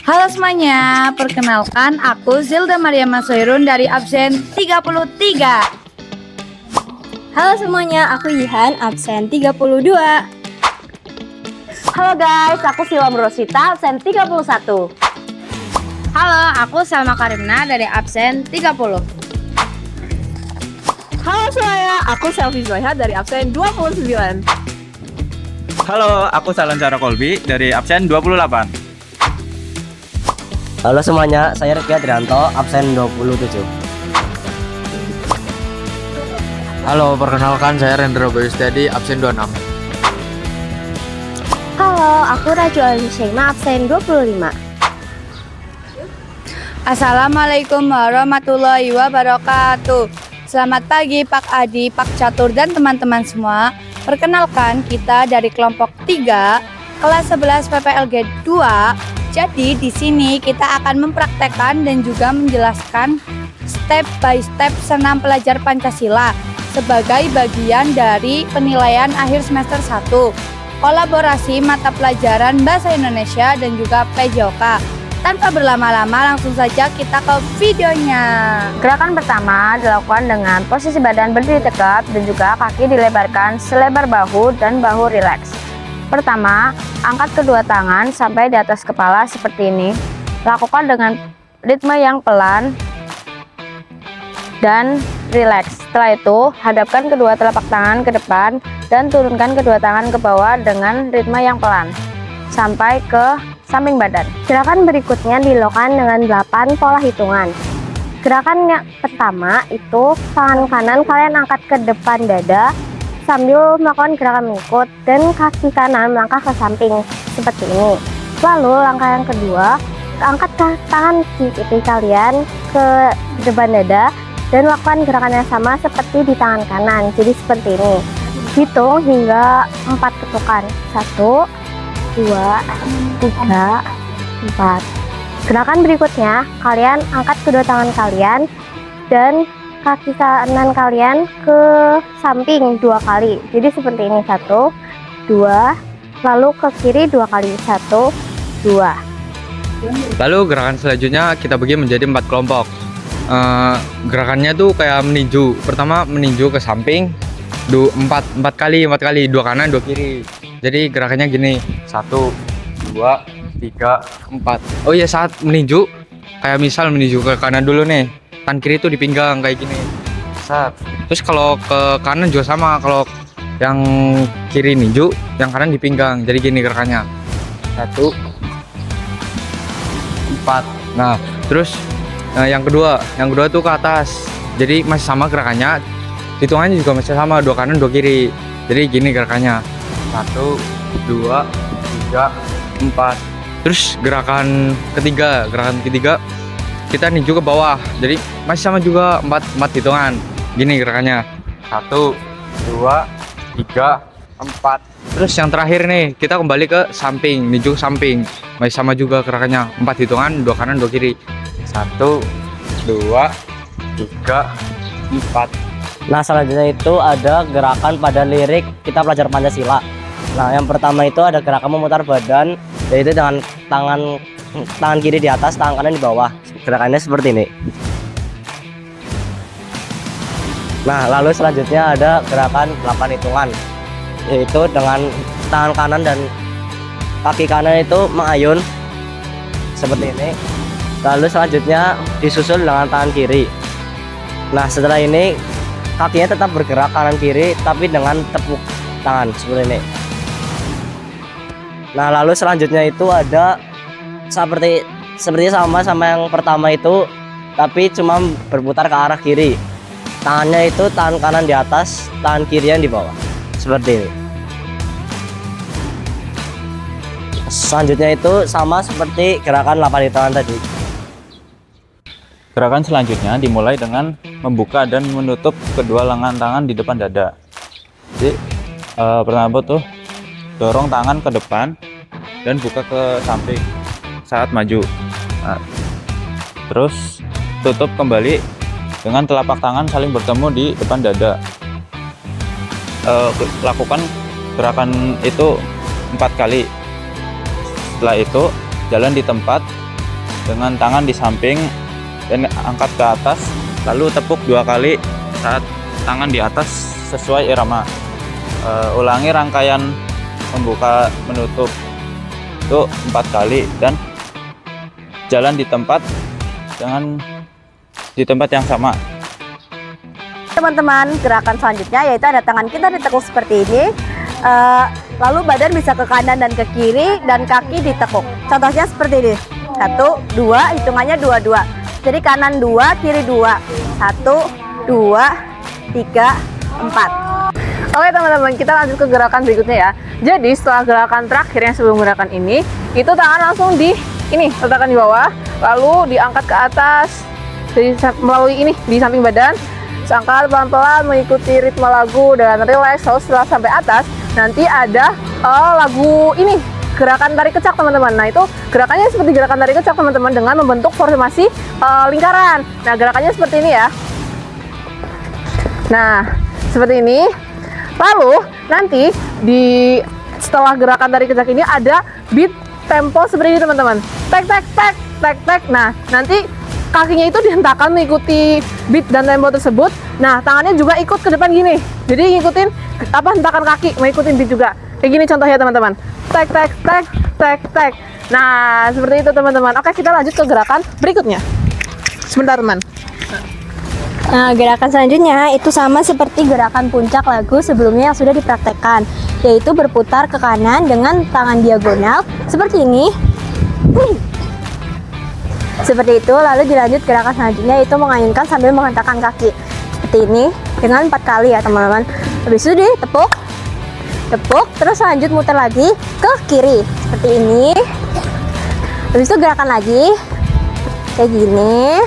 Halo semuanya, perkenalkan aku Zilda Maria Masoirun dari absen 33. Halo semuanya, aku Yihan, absen 32. Halo guys, aku Silwa Rosita, absen 31. Halo, aku Salma Karimna dari absen 30. Halo semuanya, aku Selvi Zoyha dari absen 29. Halo, aku Salancara Kolbi dari absen 28. Halo semuanya, saya Rifki Adrianto, absen 27. Halo, perkenalkan saya Rendra Bayustadi, absen 26. Halo, aku Raju Alisyaima, absen 25. Assalamualaikum warahmatullahi wabarakatuh. Selamat pagi Pak Adi, Pak Catur, dan teman-teman semua. Perkenalkan, kita dari kelompok 3, kelas 11 PPLG 2. Jadi di sini kita akan mempraktekkan dan juga menjelaskan step by step senam pelajar Pancasila sebagai bagian dari penilaian akhir semester 1. Kolaborasi mata pelajaran Bahasa Indonesia dan juga PJOK. Tanpa berlama-lama, langsung saja kita ke videonya. Gerakan pertama dilakukan dengan posisi badan berdiri tegap dan juga kaki dilebarkan selebar bahu dan bahu rileks. Pertama, angkat kedua tangan sampai di atas kepala seperti ini. Lakukan dengan ritme yang pelan dan rileks. Setelah itu, hadapkan kedua telapak tangan ke depan dan turunkan kedua tangan ke bawah dengan ritme yang pelan sampai ke samping badan. Gerakan berikutnya dilakukan dengan 8 pola hitungan. Gerakan yang pertama itu tangan kanan kalian angkat ke depan dada sambil melakukan gerakan mengikut dan kaki kanan melangkah ke samping seperti ini. Lalu langkah yang kedua, angkat tangan kiri kalian ke depan dada dan lakukan gerakan yang sama seperti di tangan kanan. Jadi seperti ini. Hitung hingga 4 ketukan. 1, 2, 3, 4. Gerakan berikutnya, kalian angkat kedua tangan kalian dan kaki kanan kalian ke samping 2 kali. Jadi seperti ini, 1, 2, lalu ke kiri 2 kali. 1, 2. Lalu gerakan selanjutnya kita bagi menjadi 4 kelompok. Gerakannya tuh kayak meninju. Pertama meninju ke samping, 4 kali, 2 kanan 2 kiri. Jadi gerakannya gini, 1, 2, 3, 4. Oh iya, saat meninju kayak misal meninju ke kanan dulu nih, tangan kiri itu di pinggang kayak gini. Terus kalau ke kanan juga sama, kalau yang kiri ninju, yang kanan di pinggang. Jadi gini gerakannya, 1, 4. Nah terus yang kedua tuh ke atas. Jadi masih sama gerakannya, hitungannya juga masih sama, 2 kanan 2 kiri. Jadi gini gerakannya, 1, 2, 3, 4. Terus gerakan ketiga kita ninju ke bawah. Jadi masih sama juga 4 hitungan. Gini gerakannya, 1, 2, 3, 4. Terus yang terakhir nih, kita kembali ke samping, ninju ke samping. Masih sama juga gerakannya, 4 hitungan, 2 kanan 2 kiri. 1, 2, 3, 4. Nah selanjutnya itu ada gerakan pada lirik kita pelajar Pancasila. Nah yang pertama itu ada gerakan memutar badan, yaitu dengan tangan kiri di atas, tangan kanan di bawah. Gerakannya seperti ini. Nah lalu selanjutnya ada gerakan 8 hitungan, yaitu dengan tangan kanan dan kaki kanan itu mengayun seperti ini. Lalu selanjutnya disusul dengan tangan kiri. Nah setelah ini kakinya tetap bergerak kanan kiri tapi dengan tepuk tangan seperti ini. Nah lalu selanjutnya itu ada seperti sama yang pertama itu, tapi cuma berputar ke arah kiri. Tangannya itu tangan kanan di atas, tangan kiri yang di bawah seperti ini. Selanjutnya itu sama seperti gerakan 8 hitungan tadi. Gerakan selanjutnya dimulai dengan membuka dan menutup kedua lengan tangan di depan dada. Jadi pertama tuh dorong tangan ke depan dan buka ke samping saat maju. Nah, terus tutup kembali dengan telapak tangan saling bertemu di depan dada. Lakukan gerakan itu 4 kali. Setelah itu jalan di tempat dengan tangan di samping dan angkat ke atas, lalu tepuk 2 kali saat tangan di atas sesuai irama. Ulangi rangkaian membuka menutup itu 4 kali dan jalan di tempat yang sama. Teman-teman, gerakan selanjutnya yaitu ada tangan kita ditekuk seperti ini. Lalu badan bisa ke kanan dan ke kiri dan kaki ditekuk. Contohnya seperti ini. 1, 2, hitungannya 2, 2. Jadi kanan 2, kiri 2. 1, 2, 3, 4. Oke teman-teman, kita lanjut ke gerakan berikutnya ya. Jadi setelah gerakan terakhir yang sebelum gerakan ini, itu tangan langsung letakkan di bawah, lalu diangkat ke atas melalui di samping badan. Angkat pelan-pelan mengikuti ritme lagu dan relax. Lalu setelah sampai atas, nanti ada lagu gerakan tarik kecak teman-teman. Nah itu gerakannya seperti gerakan tarik kecak teman-teman, dengan membentuk formasi lingkaran. Nah gerakannya seperti ini ya. Nah seperti ini. Lalu nanti setelah gerakan tarik kecak ini ada beat tempo seperti ini teman-teman. Tek tek tek tek tek. Nah nanti kakinya itu dihentakkan mengikuti beat dan tempo tersebut. Nah tangannya juga ikut ke depan gini. Jadi ngikutin hentakan kaki, mengikuti beat juga. Kayak gini contohnya teman-teman. Tek tek tek tek tek. Nah seperti itu teman-teman. Oke, kita lanjut ke gerakan berikutnya. Sebentar teman. Nah, gerakan selanjutnya itu sama seperti gerakan puncak lagu sebelumnya yang sudah dipraktekkan, yaitu berputar ke kanan dengan tangan diagonal seperti ini. Seperti itu, lalu dilanjut gerakan selanjutnya yaitu mengayunkan sambil menghentakkan kaki. Seperti ini dengan 4 kali ya teman-teman. Habis itu ditepuk, terus lanjut muter lagi ke kiri seperti ini. Habis itu gerakan lagi kayak gini.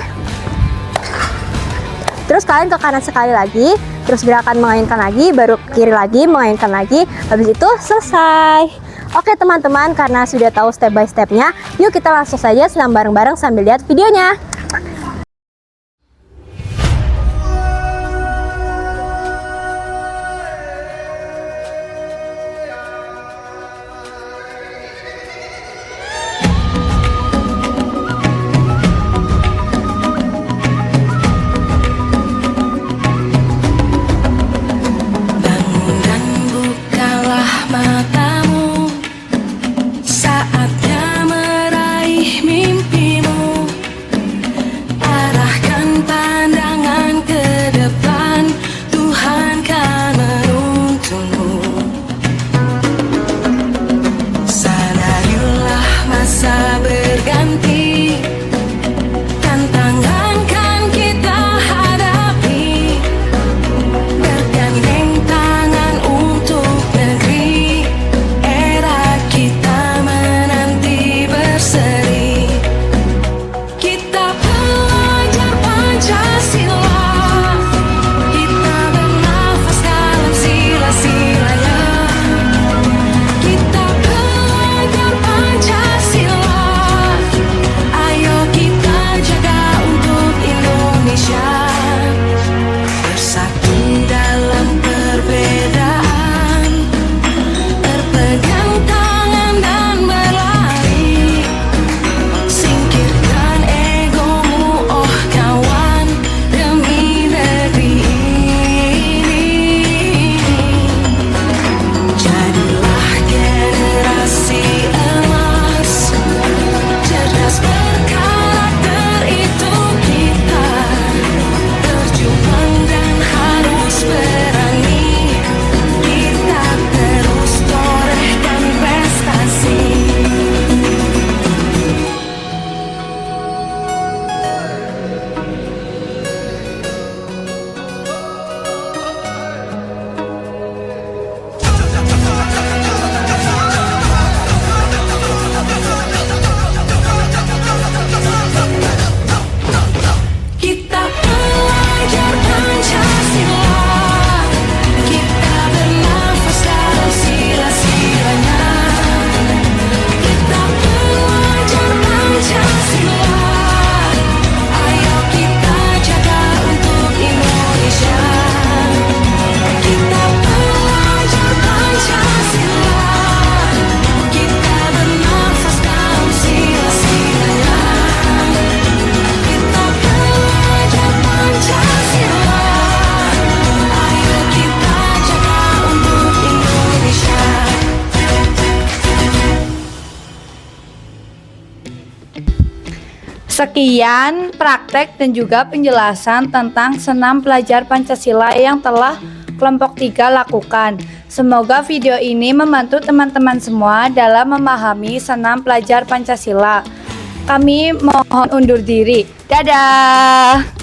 Terus kalian ke kanan sekali lagi, terus gerakan mengayunkan lagi, baru ke kiri lagi, mengayunkan lagi, habis itu selesai. Oke teman-teman, karena sudah tahu step by stepnya, yuk kita langsung saja senam bareng-bareng sambil lihat videonya. Sekian praktek dan juga penjelasan tentang senam pelajar Pancasila yang telah kelompok 3 lakukan. Semoga video ini membantu teman-teman semua dalam memahami senam pelajar Pancasila. Kami mohon undur diri. Dadah!